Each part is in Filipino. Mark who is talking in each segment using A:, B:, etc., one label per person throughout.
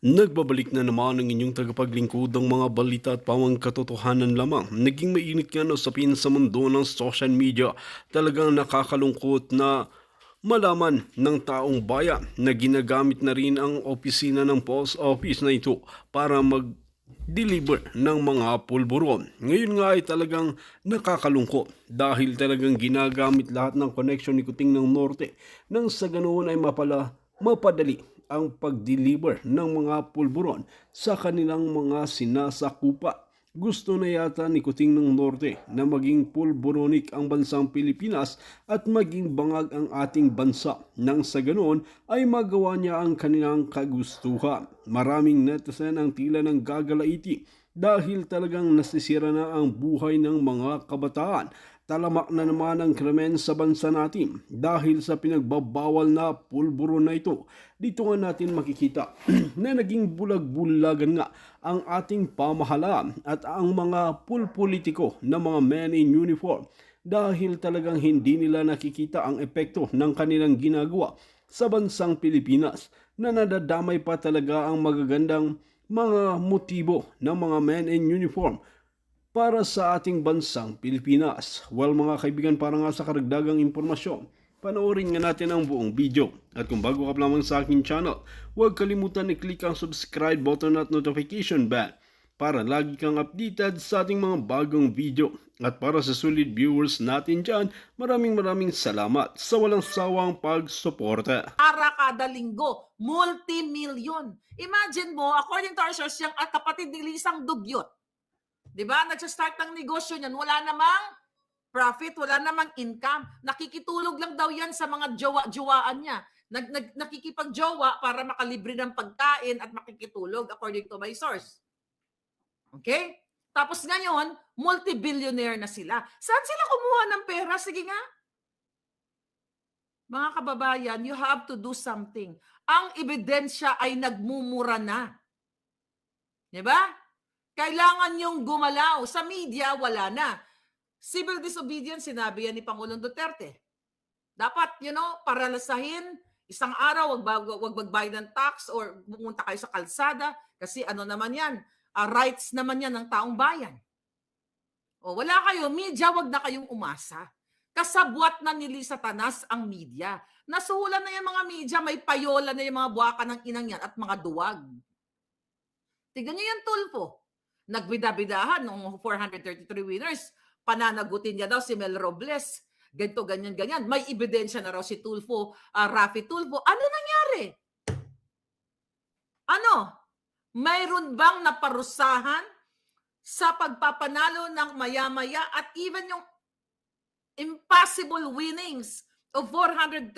A: Nagbabalik na naman ang inyong tagapaglingkod ng mga balita at pawang katotohanan lamang. Naging mainit nga na usapin sa mundo ng social media. Talagang nakakalungkot na malaman ng taong bayan na ginagamit na rin ang opisina ng post office na ito para mag-deliver ng mga pulburon. Ngayon nga ay talagang nakakalungkot dahil talagang ginagamit lahat ng connection ni Kuting ng Norte nang sa ganoon ay mapadali ang pag-deliver ng mga pulburon sa kanilang mga sinasakupa. Gusto na yata ni Kuting ng Norte na maging pulburonic ang bansang Pilipinas at maging bangag ang ating bansa nang sa ganoon ay magawa niya ang kanilang kagustuhan. Maraming netizen ang tila ng gagalaiti dahil talagang nasisira na ang buhay ng mga kabataan. Talamak na naman ang krimen sa bansa natin dahil sa pinagbabawal na pulburon na ito. Dito nga natin makikita na naging bulag-bulagan nga ang ating pamahalaan at ang mga pulpolitiko na mga men in uniform dahil talagang hindi nila nakikita ang epekto ng kanilang ginagawa sa bansang Pilipinas na nadadamay pa talaga ang magagandang mga motibo ng mga men in uniform para sa ating bansang Pilipinas. Well mga kaibigan, para nga sa karagdagang impormasyon, panoorin nga natin ang buong video. At kung bago ka pa lamang sa aking channel, huwag kalimutan i-click ang subscribe button at notification bell para lagi kang updated sa ating mga bagong video. At para sa solid viewers natin dyan, maraming salamat sa walang sawang pagsuporta.
B: Para kada linggo, multi-million. Imagine mo, according to our source, yung kapatid ni Lisang Dugyot, di ba? Nagsa-start ng negosyo niyan, wala namang profit, wala namang income. Nakikitulog lang daw yan sa mga jowa-jowaan niya. Nakikipag-jowa para makalibre ng pagkain at makikitulog according to my source. Okay? Tapos ngayon, multi-billionaire na sila. Saan sila kumuha ng pera? Sige nga. Mga kababayan, you have to do something. Ang ebidensya ay nagmumura na. Di ba? Kailangan yung gumalaw. Sa media, wala na. Civil disobedience, sinabi yan ni Pangulong Duterte. Dapat, paralasahin, isang araw, wag magbayad ng tax or pumunta kayo sa kalsada kasi ano naman yan, rights naman yan ng taong bayan. O wala kayo, media, wag na kayong umasa. Kasabwat na nili Satanas ang media. Nasuhulan na yung mga media, may payola na yung mga buwaka ng inang yan at mga duwag. Tignan nyo yan, Tulfo. Nagbidabidahan ng 433 winners. Pananagutin niya daw si Mel Robles. Ganito, ganyan. May ebidensya na raw si Tulfo, Raffy Tulfo. Ano nangyari? Ano? Mayroon bang naparusahan sa pagpapanalo ng maya-maya at even yung impossible winnings of 433?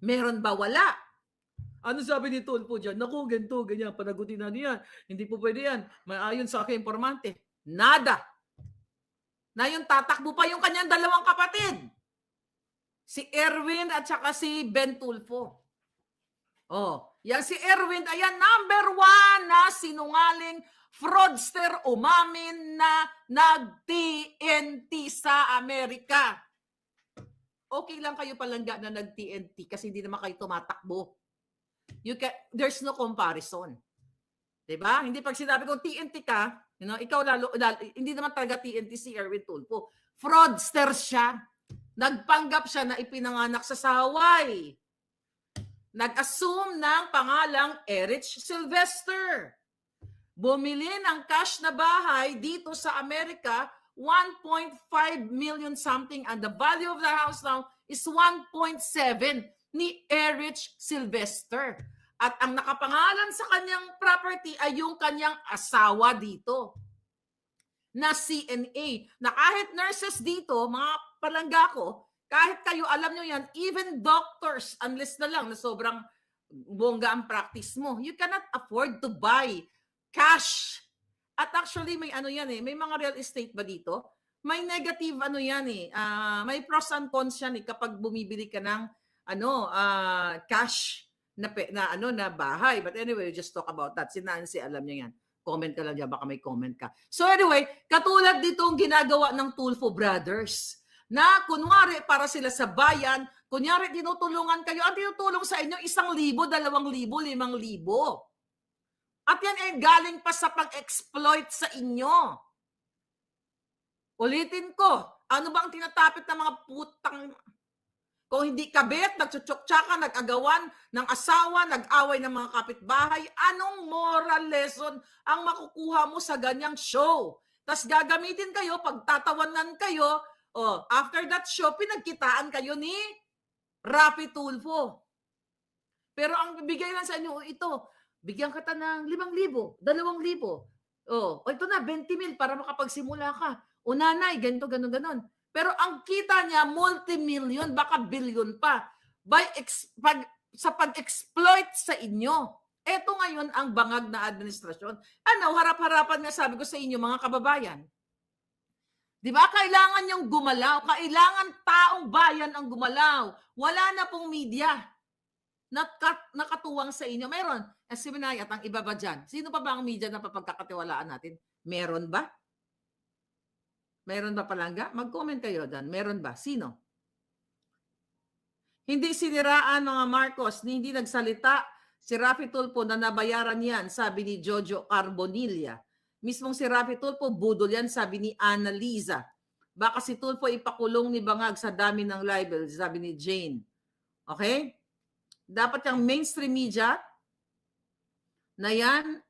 B: Meron ba? Wala. Ano sabi ni Tulfo dyan? Naku, ganito, ganyan, panagutin na niyan. Hindi po pwede yan. Ayon sa aking informante. Nada. Na yung tatakbo pa yung kanyang dalawang kapatid. Si Erwin at saka si Ben Tulfo. Oh, yan si Erwin, ayan, number 1 na sinungaling fraudster umamin na nag-TNT sa Amerika. Okay lang kayo palangga na nag-TNT kasi hindi naman kayo tumatakbo. There's no comparison. Diba? Hindi pag sinabi kong TNT ka, ikaw lalo, hindi naman talaga TNT si Erwin Tulfo. Fraudster siya. Nagpanggap siya na ipinanganak sa Hawaii. Nag-assume ng pangalang Erich Sylvester. Bumili ng cash na bahay dito sa Amerika, 1.5 million something, and the value of the house now is 1.7 ni Erich Sylvester. At ang nakapangalan sa kanyang property ay yung kanyang asawa dito na CNA. Na kahit nurses dito, mga palangga ko, kahit kayo alam nyo yan, even doctors, unless na lang na sobrang bongga ang practice mo, you cannot afford to buy cash. At actually may ano yan may mga real estate ba dito? May negative ano yan may pros and cons yan kapag bumibili ka ng cash na bahay. But anyway, just talk about that. Si Nancy, alam niya yan. Comment ka lang dyan, baka may comment ka. So anyway, katulad ditong ginagawa ng Tulfo Brothers na kunwari para sila sa bayan, kunyari tinutulungan kayo, ang tinutulong sa inyo 1,000, 2,000, 5,000. At yan ay galing pa sa pag-exploit sa inyo. Ulitin ko, ano ba ang tinatapit ng mga putang... Kung hindi kabit, nagtsutsaka, nag-agawan ng asawa, nag-away ng mga kapitbahay, anong moral lesson ang makukuha mo sa ganyang show? Tapos gagamitin kayo, pagtatawanan kayo, after that show, pinagkitaan kayo ni Rapi Tulfo. Pero ang bibigay lang sa inyo, ito, bigyan kita ng 5,000, 2,000. Ito na, 20,000 para makapagsimula ka. O nanay, ganito, ganon. Pero ang kita niya, multi-million, baka billion pa. Sa pag-exploit sa inyo. Ito ngayon ang bangag na administrasyon. Harap-harapan nga sabi ko sa inyo, mga kababayan. Di ba? Kailangan yung gumalaw. Kailangan taong bayan ang gumalaw. Wala na pong media nakatuwang sa inyo. Meron. Si Binayat, ang iba ba dyan? Sino pa ba ang media na papagkakatiwalaan natin? Meron ba? Meron ba palangga? Mag-comment kayo dyan. Meron ba? Sino? Hindi siniraan mga Marcos, hindi nagsalita si Rafi Tulfo na nabayaran yan, sabi ni Jojo Carbonilla. Mismong si Rafi Tulfo, budol yan, sabi ni Annalisa. Baka si Tulfo ipakulong ni Bangag sa dami ng libel, sabi ni Jane. Okay? Dapat yung mainstream media na yan,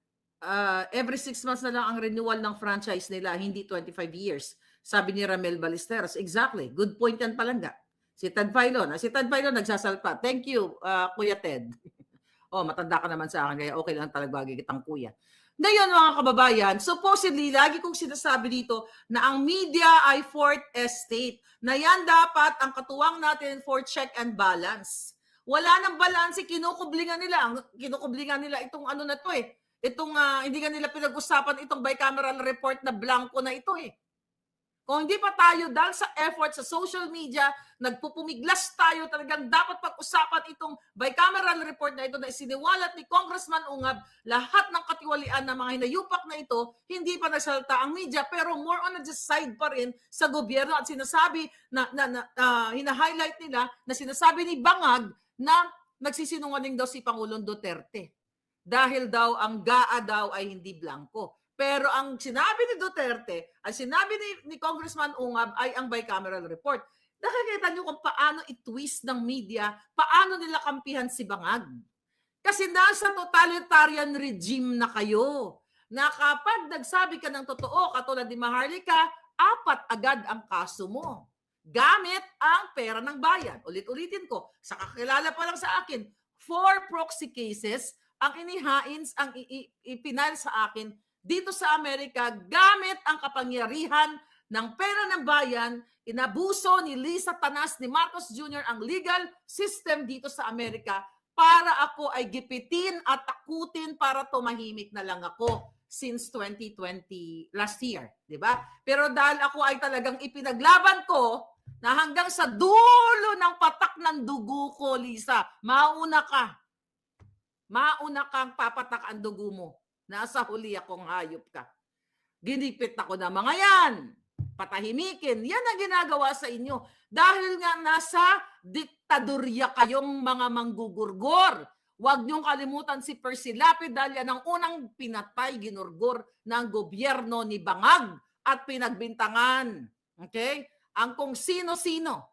B: every 6 months na lang ang renewal ng franchise nila, hindi 25 years. Sabi ni Ramel Ballesteros. Exactly. Good point yan palangga. Si Ted Filon. Si Ted Filon nagsasalpa. Thank you, Kuya Ted. Matanda ka naman sa akin, kaya okay lang talaga bagay kitang kuya. Ngayon, mga kababayan, supposedly, lagi kong sinasabi dito na ang media ay fourth estate. Na yan dapat ang katuwang natin for check and balance. Wala nang balance, kinukublingan nila itong ano na to Itong, hindi nga nila pinag-usapan itong bicameral report na blanco na ito Kung hindi pa tayo dahil sa effort sa social media, nagpupumiglas tayo, talagang dapat pag-usapan itong bicameral report na ito na isiniwalat ni Congressman Ungab, lahat ng katiwalian ng mga hinayupak na ito, hindi pa nagsalita ang media, pero more on the side pa rin sa gobyerno at sinasabi hina-highlight nila na sinasabi ni Bangag na nagsisinungaling daw si Pangulong Duterte. Dahil daw ang GAA daw ay hindi blanco. Pero ang sinabi ni Duterte, ang sinabi ni Congressman Ungab ay ang bicameral report. Nakikita niyo kung paano i-twist ng media, paano nila kampihan si Bangag. Kasi nasa totalitarian regime na kayo. Na kapag nagsabi ka ng totoo, katulad ni Maharlika, 4 agad ang kaso mo. Gamit ang pera ng bayan. Ulit-ulitin ko, sa kakilala pa lang sa akin, 4 proxy cases ang inihains, ang ipinal sa akin dito sa Amerika gamit ang kapangyarihan ng pera ng bayan, inabuso ni Lisa Tanas, ni Marcos Jr. ang legal system dito sa Amerika para ako ay gipitin at takutin para tumahimik na lang ako since 2020, last year. Diba? Pero dahil ako ay talagang ipinaglaban ko na hanggang sa dulo ng patak ng dugo ko, Lisa, mauna kang papatak ang dugo mo. Nasa huli akong hayop ka. Ginipit ako na mga yan. Patahimikin. Yan ang ginagawa sa inyo. Dahil nga nasa diktadorya kayong mga manggugurgor. Huwag niyong kalimutan si Percy Lapid dahil yan ang unang pinatay, ginurgor ng gobyerno ni Bangag at pinagbintangan. Okay? Ang kung sino-sino.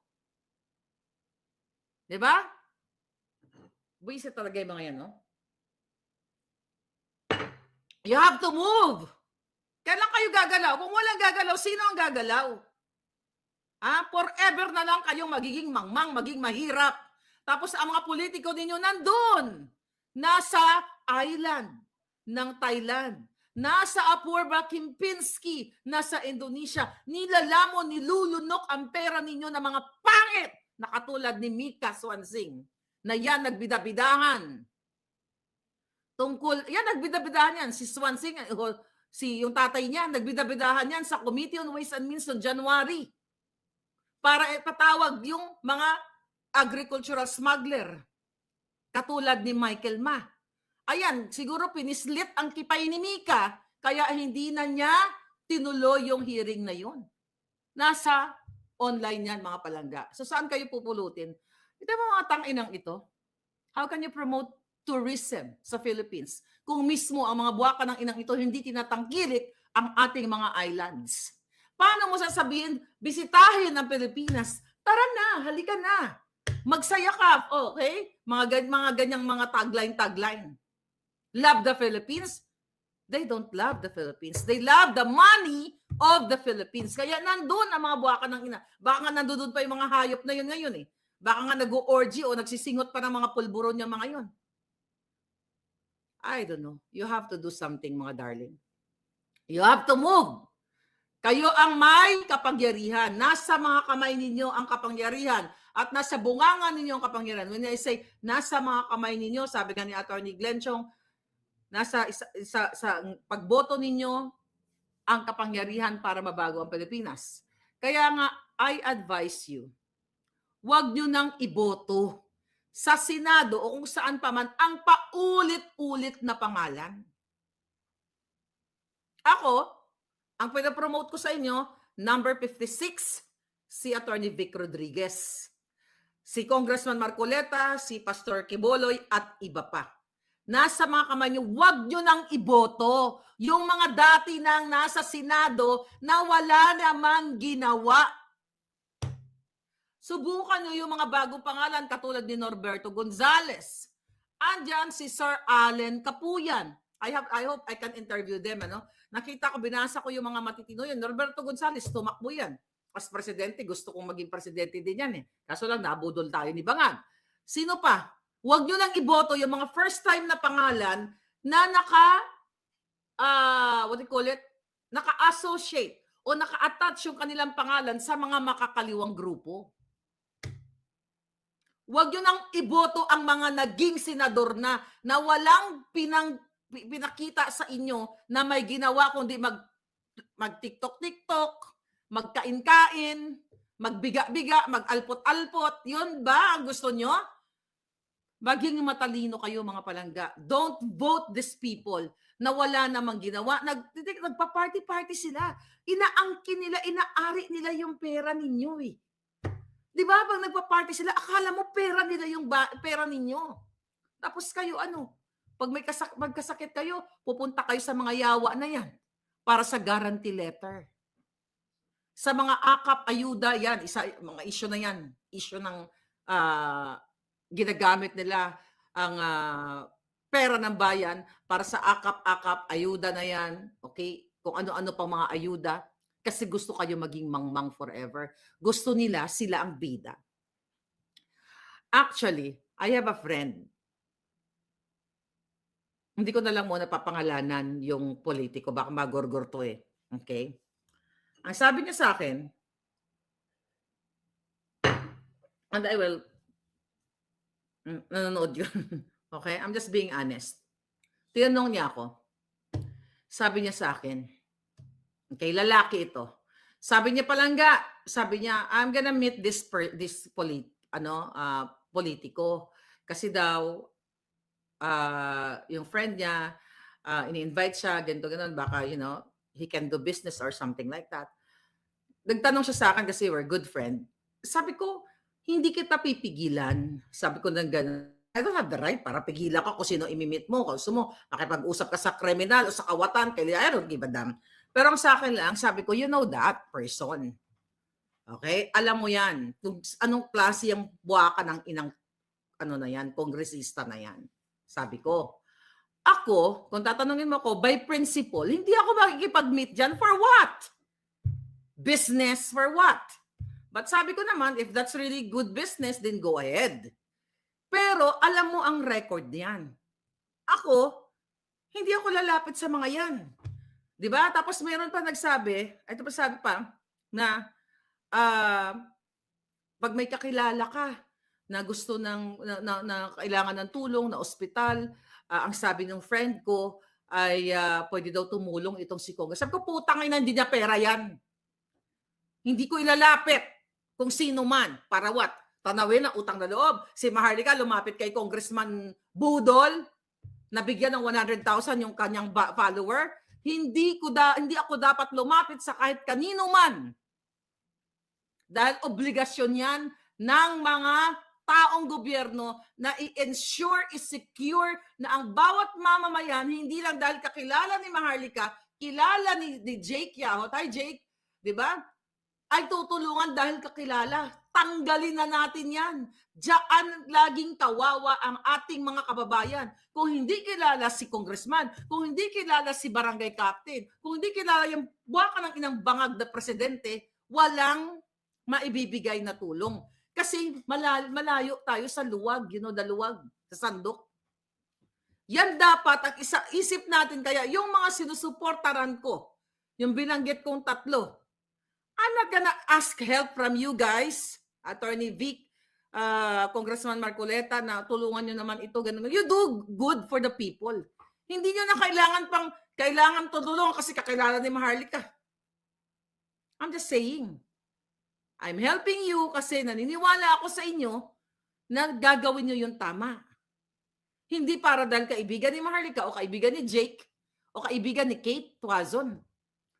B: Diba? Buisit talaga yung mga yan, no? You have to move. Kailan kayo gagalaw? Kung walang gagalaw, sino ang gagalaw? Forever na lang kayong magiging mangmang, maging mahirap. Tapos ang mga politiko ninyo nandun. Nasa island ng Thailand. Nasa Apurba Kempinski. Nasa Indonesia. Nilalamon, nilulunok ang pera ninyo ng mga pangit na katulad ni Mika Swansing na yan nagbidabidahan. Nagbidabidahan yan. Si Swansing, yung tatay niya, nagbidabidahan yan sa Committee on Ways and Means noong January para ipatawag yung mga agricultural smuggler katulad ni Michael Ma. Ayan, siguro pinislit ang kipay ni Mika kaya hindi na niya tinuloy yung hearing na yun. Nasa online yan, mga palangga. So saan kayo pupulutin? Ito mga tang-inang ito. How can you promote tourism sa Philippines kung mismo ang mga buwaka ng inang ito hindi tinatangkilik ang ating mga islands? Paano mo sasabihin, bisitahin ang Pilipinas? Tara na, halika na. Magsaya ka, okay? Mga ganyang mga tagline. Love the Philippines? They don't love the Philippines. They love the money of the Philippines. Kaya nandun ang mga buwaka ng ina. Baka nga nandun pa yung mga hayop na yun ngayon eh. Baka nga nag-orgy o nagsisingot pa ng mga pulburon yung mga yun. I don't know. You have to do something, mga darling. You have to move. Kayo ang may kapangyarihan. Nasa mga kamay ninyo ang kapangyarihan. At nasa bunganga ninyo ang kapangyarihan. When I say, nasa mga kamay ninyo, sabi nga ni Atty. Glenn Chong, nasa sa pagboto ninyo ang kapangyarihan para mabago ang Pilipinas. Kaya nga, I advise you, huwag nyo nang iboto sa Senado o kung saan pa man ang paulit-ulit na pangalan. Ako, ang pinapromote ko sa inyo, number 56, si Atty. Vic Rodriguez, si Congressman Marcoleta, si Pastor Quiboloy at iba pa. Nasa mga kamay nyo, huwag nyo nang iboto yung mga dati nang nasa Senado na wala namang ginawa. Subukan nyo yung mga bagong pangalan katulad ni Norberto Gonzales. Andyan si Sir Allen Capuyan. I hope I can interview them. Nakita ko, binasa ko yung mga matitino yun. Norberto Gonzales, tumakbo yan. As presidente, gusto kong maging presidente din yan eh. Kaso lang, nabudol tayo ni Bangan. Sino pa? Huwag nyo lang iboto yung mga first time na pangalan na naka-associate o naka-attach yung kanilang pangalan sa mga makakaliwang grupo. Huwag nyo nang iboto ang mga naging senador na walang pinakita sa inyo na may ginawa kundi mag-TikTok, magkain-kain, magbiga-biga, mag-alpot-alpot. Yun ba ang gusto nyo? Maging matalino kayo, mga palangga. Don't vote these people na wala namang ginawa. Nagpa-party-party sila. Inaangkin nila, inaari nila yung pera ninyo eh. Di ba? Pag nagpa-party sila, akala mo pera nila yung pera ninyo. Tapos kayo pag magkasakit kayo, pupunta kayo sa mga yawa na yan para sa guarantee letter. Sa mga akap, ayuda, yan, mga issue na yan. Issue ng ginagamit nila ang pera ng bayan para sa akap-akap, ayuda na yan. Okay? Kung ano-ano pang mga ayuda. Kasi gusto kayo maging mangmang forever. Gusto nila, sila ang bida. Actually, I have a friend. Hindi ko na lang muna papangalanan yung politiko. Baka magorgor to eh. Okay? Ang sabi niya sa akin, and I will, nanonood yun. Okay? I'm just being honest. Tinanong niya ako. Sabi niya sa akin, okay, lalaki ito. Sabi niya palangga, sabi niya, I'm gonna meet this politiko. Kasi daw, yung friend niya, ini-invite siya, ganito, baka, he can do business or something like that. Nagtanong siya sa akin kasi we're good friend. Sabi ko, hindi kita pipigilan. Sabi ko ng gano'n. I don't have the right para pigilan ka kung sino imimit mo. Kung gusto mo, makipag-usap ka sa kriminal o sa kawatan, kaya I don't give a damn. Pero ang sa akin lang, sabi ko, you know that person. Okay? Alam mo yan. Kung anong klase yung buwaka ng inang, na yan, kongresista na yan. Sabi ko. Ako, kung tatanungin mo ako, by principle, hindi ako makikipag-meet dyan for what? Business for what? But sabi ko naman, if that's really good business, then go ahead. Pero alam mo ang record niyan. Ako, hindi ako lalapit sa mga yan. Di ba? Tapos mayroon pa nagsabi, ito pa sabi pa, na pag may kakilala ka na gusto na kailangan ng tulong na ospital, ang sabi ng friend ko ay pwede daw tumulong itong si Congress. Sabi ko, putang ina, hindi niya pera yan. Hindi ko ilalapit kung sino man. Para what? Tanawin ang utang na loob. Si Maharlika lumapit kay Congressman Budol, nabigyan ng 100,000 yung kanyang follower. Hindi ako dapat lumapit sa kahit kanino man Dahil obligasyon yan ng mga taong gobyerno na i-ensure, i-secure na ang bawat mamamayan, hindi lang dahil kakilala ni Maharlika, kilala ni Jake Yahot, hi Jake, di ba? Ay tutulungan dahil kakilala. Tanggalin na natin yan. Diyan laging kawawa ang ating mga kababayan. Kung hindi kilala si congressman, kung hindi kilala si barangay captain, kung hindi kilala yung buwaka ng inang bangag na presidente, walang maibibigay na tulong. Kasi malayo tayo sa luwag, daluwag, sa sandok. Yan dapat ang isip natin. Kaya yung mga sinusuportaran ko, yung binanggit kong tatlo, I'm not gonna ask help from you guys, Attorney Vic, Congressman Marcoleta, na tulungan nyo naman ito, ganun. You do good for the people. Hindi nyo na kailangan tulungan kasi kakilala ni Maharlika. I'm just saying. I'm helping you kasi naniniwala ako sa inyo na gagawin nyo yung tama. Hindi para dahil kaibigan ni Maharlika o kaibigan ni Jake o kaibigan ni Kate Tuazon.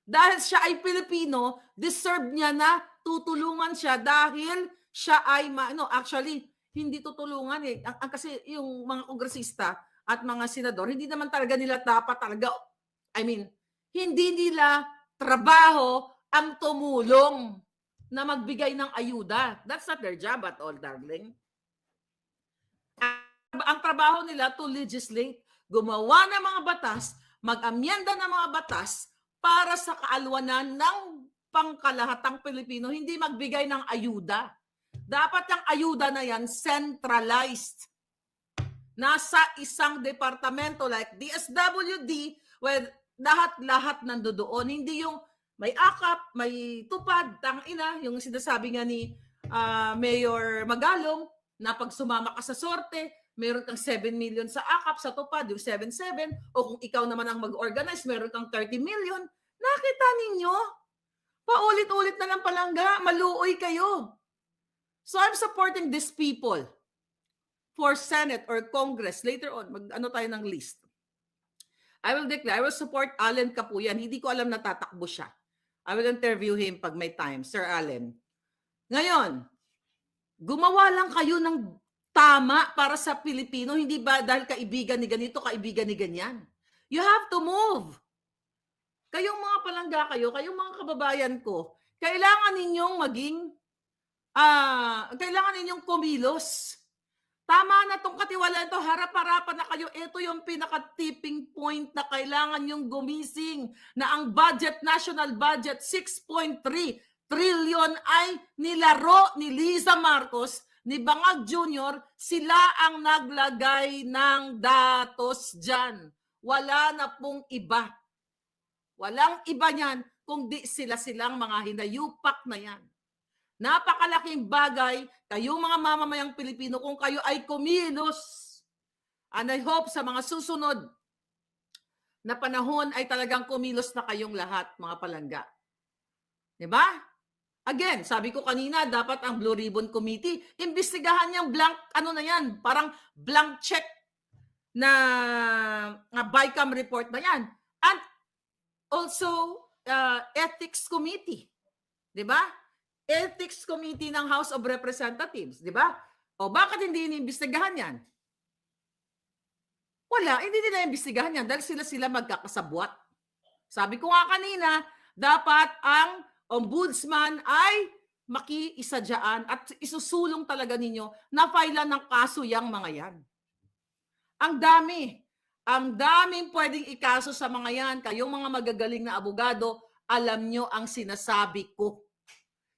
B: Dahil siya ay Pilipino, deserve niya na tutulungan siya dahil siya ay, actually, hindi tutulungan eh. Kasi yung mga kongresista at mga senador, hindi naman talaga nila dapat talaga, hindi nila trabaho ang tumulong na magbigay ng ayuda. That's not their job at all, darling. Ang trabaho nila to legislate, gumawa ng mga batas, mag-amyenda ng mga batas para sa kaalwanan ng pangkalahatang Pilipino, hindi magbigay ng ayuda. Dapat ang ayuda na yan centralized. Nasa isang departamento like DSWD, where lahat nandoon. Hindi yung may akap, may tupad, tangina, yung sinasabi nga ni Mayor Magalong, na pag sumama ka sa sorte, meron kang 7 million sa akap, sa tupad, yung 7-7, o kung ikaw naman ang mag-organize, meron kang 30 million. Nakita ninyo? Paulit-ulit na lang palangga, maluoy kayo. So I'm supporting these people for Senate or Congress. Later on, tayo ng list. I will support Allen Capuyan. Hindi ko alam na tatakbo siya. I will interview him pag may time, Sir Allen. Ngayon, gumawa lang kayo ng tama para sa Pilipino, hindi ba dahil kaibigan ni ganito, kaibigan ni ganyan. You have to move. Kayong mga palangga kayong mga kababayan ko, kailangan ninyong kumilos. Tama na tong katiwala ito, harap-harapan na kayo. Ito yung pinaka-tipping point na kailangan yung gumising na ang budget, national budget, 6.3 trillion ay nilaro ni Liza Marcos, ni Bangag Jr., sila ang naglagay ng datos dyan. Wala na pong iba. Walang iba niyan kundi silang mga hinayupak na yan. Napakalaking bagay, kayong mga mamamayang Pilipino, kung kayo ay kumilos. And I hope sa mga susunod na panahon ay talagang kumilos na kayong lahat, mga palangga. Diba? Again, sabi ko kanina, dapat ang Blue Ribbon Committee, imbestigahan niyang blank, parang blank check na BICAM report na yan. And also, Ethics Committee. Diba? Ethics Committee ng House of Representatives. Diba? O bakit hindi iniimbestigahan yan? Wala, hindi nila imbestigahan yan dahil sila magkakasabwat. Sabi ko nga kanina, dapat ang ombudsman ay makiisa dyan at isusulong talaga ninyo na file ng kaso yang mga yan. Ang daming pwedeng ikaso sa mga yan. Kayong mga magagaling na abogado, alam nyo ang sinasabi ko.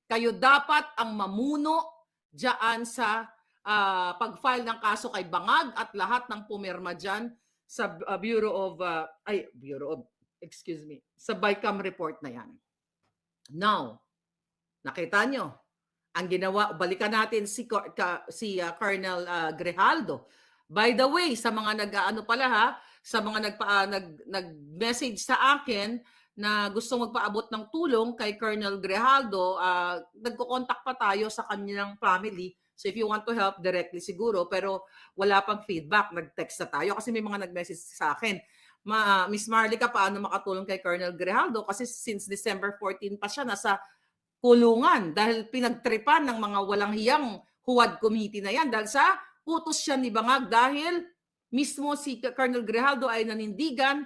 B: Kayo dapat ang mamuno dyan sa pag-file ng kaso kay Bangag at lahat ng pumirma dyan sa sa BICAM report na yan. Now, nakita nyo, ang ginawa, balikan natin si Colonel Grijaldo. By the way, sa mga sa mga nag-message sa akin na gusto magpaabot ng tulong kay Colonel Grijaldo, nagko-contact pa tayo sa kanilang family. So if you want to help directly siguro, pero wala pang feedback, nag-text na tayo kasi may mga nag-message sa akin. Miss Marlica, paano makatulong kay Colonel Grijaldo? Kasi since December 14 pa siya, nasa kulungan dahil pinagtripan ng mga walang hiyang huwad committee na yan dahil sa utos siya ni Bangag dahil mismo si Colonel Grijaldo ay nanindigan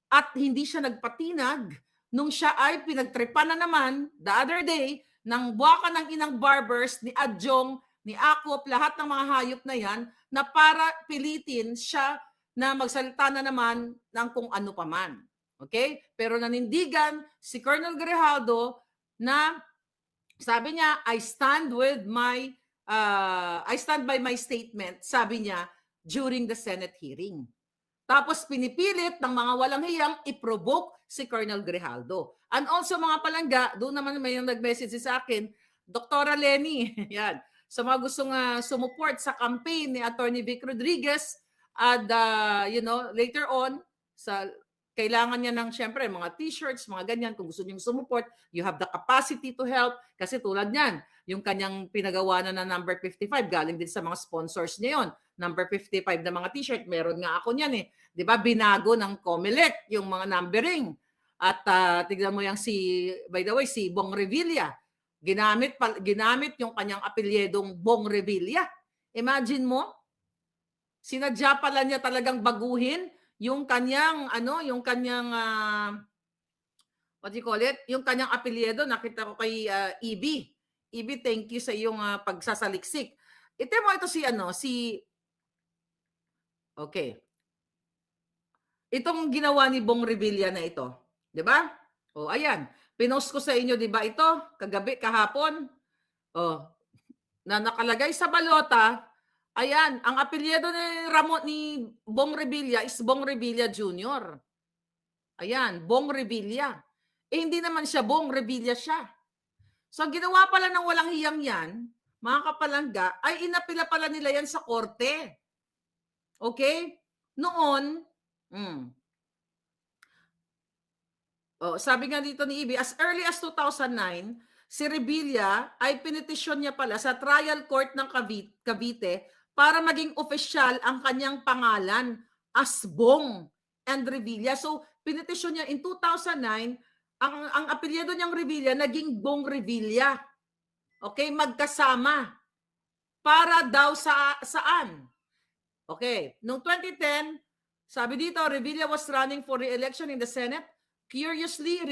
B: at hindi siya nagpatinag nung siya ay pinagtripan na naman the other day ng buwaka ng inang barbers ni Adjong, ni Akop, lahat ng mga hayop na yan na para pilitin siya na magsalita na naman ng kung ano pa man. Okay? Pero nanindigan si Colonel Grijaldo na sabi niya, I stand by my statement, sabi niya, during the Senate hearing. Tapos pinipilit ng mga walang hiyang i-provoke si Colonel Grijaldo. And also mga palangga, doon naman may yung nag-message sa akin, Dr. Lenny, yan, sa mga gustong sumuport sa campaign ni Attorney Vic Rodriguez, at later on, kailangan niya ng syempre mga t-shirts, mga ganyan. Kung gusto niyo sumuport, you have the capacity to help. Kasi tulad niyan, yung kanyang pinagawa na number 55, galing din sa mga sponsors niya yun. Number 55 na mga t-shirt, meron nga ako niyan eh. 'Di ba? Binago ng Comelec yung mga numbering. At tignan mo yung by the way, si Bong Revilla. Ginamit yung kanyang apelyedong Bong Revilla. Imagine mo, sinadya pala niya talagang baguhin yung kanyang what do you call it? Yung kanyang apelyido, nakita ko kay EB. EB, thank you sa iyong pagsasaliksik. Ito mo ito okay. Itong ginawa ni Bong Revilla na ito, 'di ba? Oh, ayan. Pinost ko sa inyo, 'di ba ito? Kahapon. Oh, na nakalagay sa balota. Ayan, ang apelyido ni Bong Revilla is Bong Revilla Jr. Ayan, Bong Revilla. Hindi naman siya Bong Revilla siya. So, ang ginawa pala ng walang hiyang yan, mga kapalangga, ay inapila pala nila yan sa korte. Okay? Noon, sabi nga dito ni Ibi, as early as 2009, si Revilla ay pinitisyon niya pala sa trial court ng Cavite para maging opisyal ang kanyang pangalan as Bong and Revilla. So, pinitisyon niya in 2009, ang apelyido niyang Revilla naging Bong Revilla. Okay, magkasama. Para daw saan? Okay, noong 2010, sabi dito, Revilla was running for re-election in the Senate. Curiously,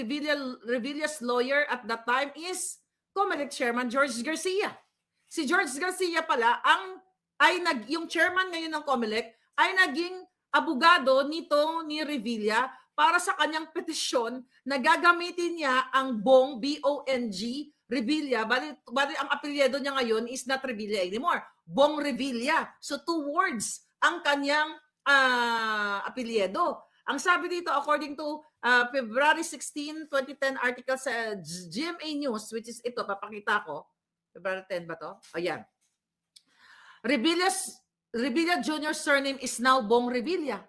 B: Revilla's lawyer at that time is Comelec Chairman George Garcia. Si George Garcia pala yung chairman ngayon ng Comelec ay naging abogado ni Revilla para sa kanyang petisyon na gagamitin niya ang Bong, B-O-N-G, Revilla. Bali ang apelyido niya ngayon is not Revilla anymore. Bong Revilla. So 2 words ang kanyang apelyido. Ang sabi dito, according to February 16, 2010 article sa GMA News, which is ito, papakita ko. February 10 ba to? Ayan. Revilla Jr. surname is now Bong Revilla.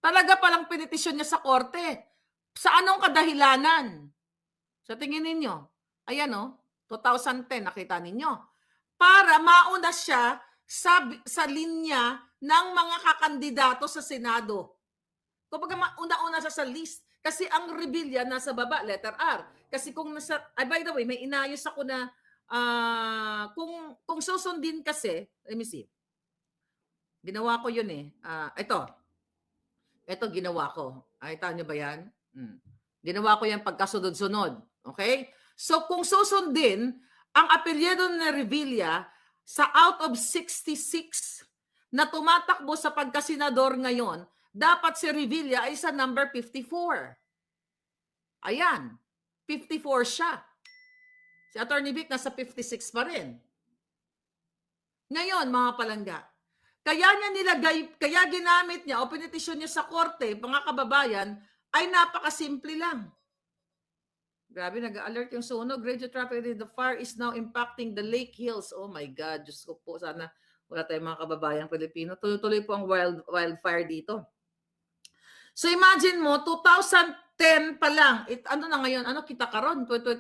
B: Talaga palang pinitisyon niya sa korte. Sa anong kadahilanan? Sa tingin ninyo? Ayan 2010, nakita ninyo. Para mauna siya sa linya ng mga kakandidato sa Senado. Kapag una-una siya sa list. Kasi ang Revilla nasa baba, letter R. Kasi kung by the way, may inayos ako na kung susundin kasi, let me see. Ginawa ko yun eh. Ito ginawa ko. Ay, tayo nyo ba yan? Ginawa ko yan pagkasunod-sunod. Okay? So, kung susundin, ang apelyido ni Revilla sa out of 66 na tumatakbo sa pagkasenador ngayon, dapat si Revilla ay sa number 54. Ayan. 54 siya. Si Attorney Vic nasa 56 pa rin. Ngayon, mga palangga, kaya ginamit niya o pinitisyon niya sa korte, mga kababayan, ay napakasimple lang. Grabe, nag-alert yung sunog. Radio traffic in the fire is now impacting the Lake Hills. Oh my God, Diyos ko po, sana wala tayong mga kababayang Pilipino. Tuloy-tuloy po ang wildfire dito. So imagine mo, 2010 pa lang, ano na ngayon, kita karon 15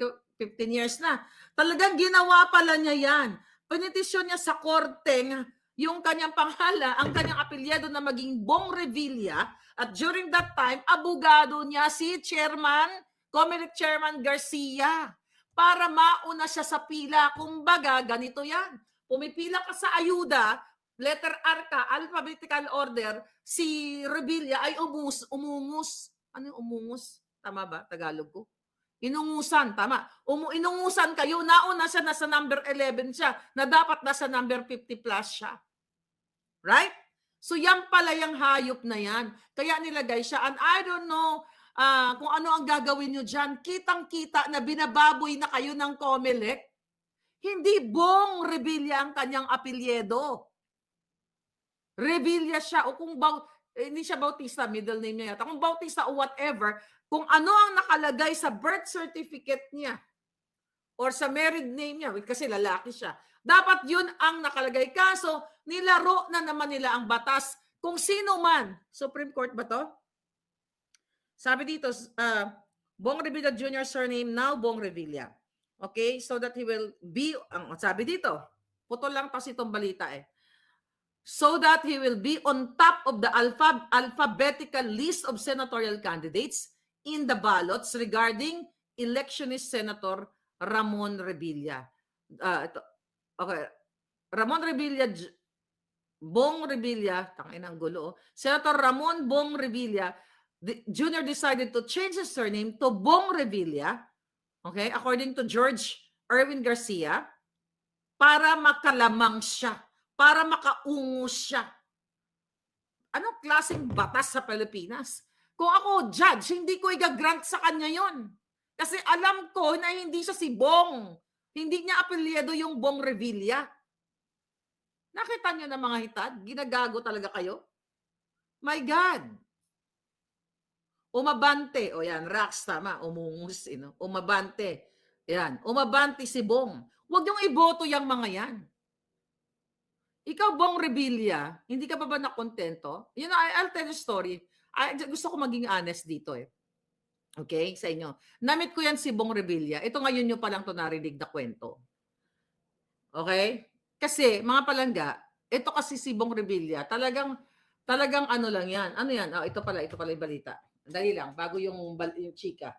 B: years na. Talagang ginawa pala niya yan. Pinitisyon niya sa korte yung kanyang pangalan, ang kanyang apelyido na maging Bong Revilla, at during that time, abogado niya si Comelec Chairman Garcia. para mauna siya sa pila. Kumbaga, ganito yan. Pumipila ka sa ayuda, letter R ka, alphabetical order, si Revilla ay umungus. Ano yung umungus? Tama ba? Tagalog ko. Inungusan, tama. Inungusan kayo, nauna siya, nasa number 11 siya, na dapat nasa number 50 plus siya. Right? So yan pala yung hayop na yan. Kaya nilagay siya. And I don't know kung ano ang gagawin nyo dyan. Kitang-kita na binababoy na kayo ng COMELEC. Hindi Bong Revilla ang kanyang apelyedo. Revilla siya. O kung hindi siya Bautista, middle name niya yata. Kung Bautista o whatever, kung ano ang nakalagay sa birth certificate niya or sa married name niya, kasi lalaki siya, dapat yun ang nakalagay. Kaso, nilaro na naman nila ang batas kung sino man. Supreme Court ba to? Sabi dito, Bong Revilla Jr. surname now Bong Revilla. Okay? So that he will be, sabi dito, putol lang kasi itong balita eh. So that he will be on top of the alphabetical list of senatorial candidates in the ballots regarding electionist Senator Ramon Revilla. Okay. Ramon Revilla, Bong Revilla, tangina ang gulo. Senator Ramon Bong Revilla Jr. decided to change his surname to Bong Revilla, okay, according to George Erwin Garcia, para makalamang siya, para makaungus siya. Anong klaseng batas sa Pilipinas? Kung ako judge, hindi ko i-grant sa kanya yon. Kasi alam ko na hindi siya si Bong. Hindi niya apelyido yung Bong Revilla. Nakita niyo na mga hitad? Ginagago talaga kayo? My God. Umabante. O yan, Rax, tama. Umungus. Umabante. Yan. Umabante si Bong. Huwag niyong iboto yung mga yan. Ikaw, Bong Revilla, hindi ka ba nakontento? You know, I'll tell you a story. Gusto ko maging honest dito eh. Okay, sa inyo. Namit ko yan si Bong Revilla. Ito ngayon nyo palang ito narinig na kwento. Okay? Kasi, mga palangga, ito kasi si Bong Revilla, talagang ano lang yan. Ano yan? Oh, ito pala yung balita. Dali lang, bago yung chika.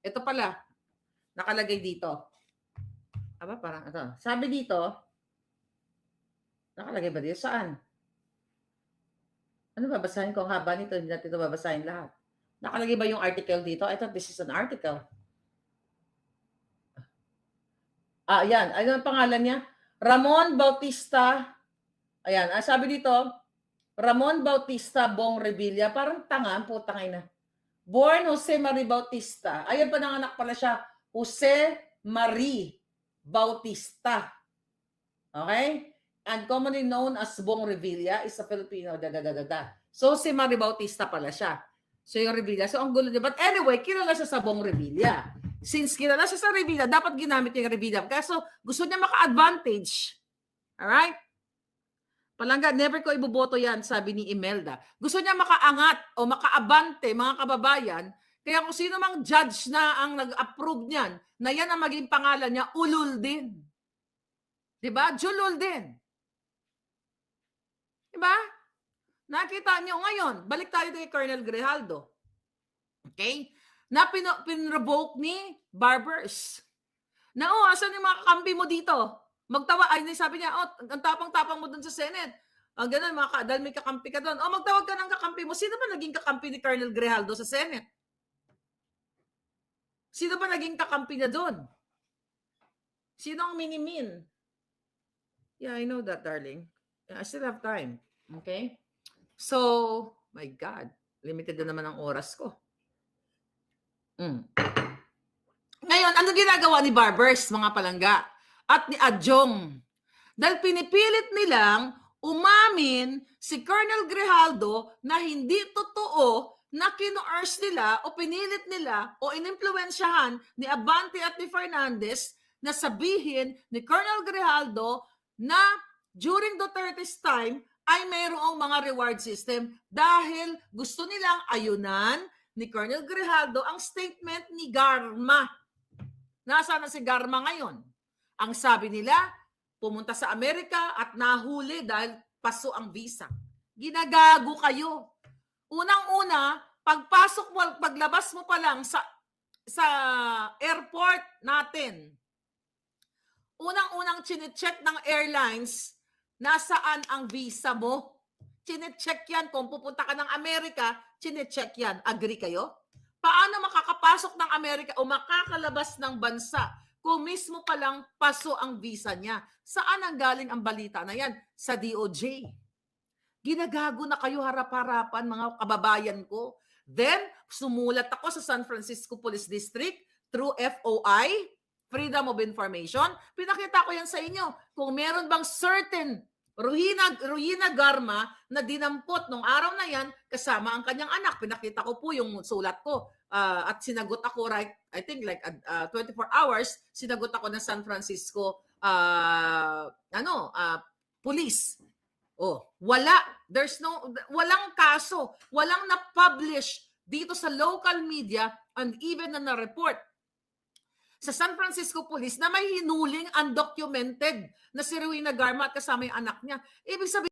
B: Ito pala, nakalagay dito. Aba, parang ito. Sabi dito, nakalagay ba dito? Saan? Ano babasahin ko? Ang haba nito, hindi natin ito babasahin lahat. Nakalagay ba yung article dito? I thought this is an article. Ayan. Ano ang pangalan niya? Ramon Bautista. Ayan. Sabi dito, Ramon Bautista Bong Revilla. Parang tanga, putangay na. Born Jose Marie Bautista. Ayan, pananganak pala siya. Jose Marie Bautista. Okay? And commonly known as Bong Revilla is a Filipino. So, si Marie Bautista pala siya. So, yung Revilla. So, ang gulo niya. But anyway, kilala siya sa Bong Revilla. Since kilala siya sa Revilla, dapat ginamit niya yung Revilla. Kaso, gusto niya maka-advantage. Alright? Palangga, never ko iboboto yan, sabi ni Imelda. Gusto niya makaangat o makaabante, mga kababayan. Kaya kung sino mang judge na ang nag-approve niyan, na yan ang maging pangalan niya, ulul din. Diba? Julul din. Diba? Nakita niyo ngayon, balik tayo kay Colonel Grijaldo. Okay? Na pinrevoke ni Barbers. Na, asan yung mga kakampi mo dito? Magtawa, sabi niya, ang tapang-tapang mo dun sa Senate. Ganun, dahil may kakampi ka dun. Magtawag ka ng kakampi mo. Sino ba naging kakampi ni Colonel Grijaldo sa Senate? Sino ba naging kakampi niya dun? Sino ang minimin? Yeah, I know that, darling. I still have time. Okay? So, my God, limited na naman ang oras ko. Ngayon, ano ginagawa ni Barbers, mga palangga? At ni Adjong? Dahil pinipilit nilang umamin si Colonel Grijaldo na hindi totoo na kino-urge nila o pinilit nila o inimpluwensyahan ni Abante at ni Fernandez na sabihin ni Colonel Grijaldo na during Duterte's time ay mayroong mga reward system dahil gusto nilang ayunan ni Colonel Grijaldo ang statement ni Garma. Nasaan na si Garma ngayon? Ang sabi nila, pumunta sa Amerika at nahuli dahil paso ang visa. Ginagago kayo. Unang-una, paglabas mo pa lang sa sa airport natin, unang-unang chinecheck ng airlines, nasaan ang visa mo? Chinecheck yan. Kung pupunta ka ng Amerika, chinecheck yan. Agree kayo? Paano makakapasok ng Amerika o makakalabas ng bansa kung mismo palang paso ang visa niya? Saan ang galing ang balita na yan? Sa DOJ. Ginagago na kayo harap-harapan, mga kababayan ko. Then, sumulat ako sa San Francisco Police District through FOI, Freedom of Information. Pinakita ko yan sa inyo. Kung meron bang certain Ruhina Garma na dinampot nung araw na yan kasama ang kanyang anak. Pinakita ko po yung sulat ko. At sinagot ako, right, I think like 24 hours, sinagot ako ng San Francisco police. Oh, wala. Walang kaso. Walang na-publish dito sa local media and even na report sa San Francisco Police na may hinuling undocumented na si Rowena Garma at kasama yung anak niya. Ibig sabihin,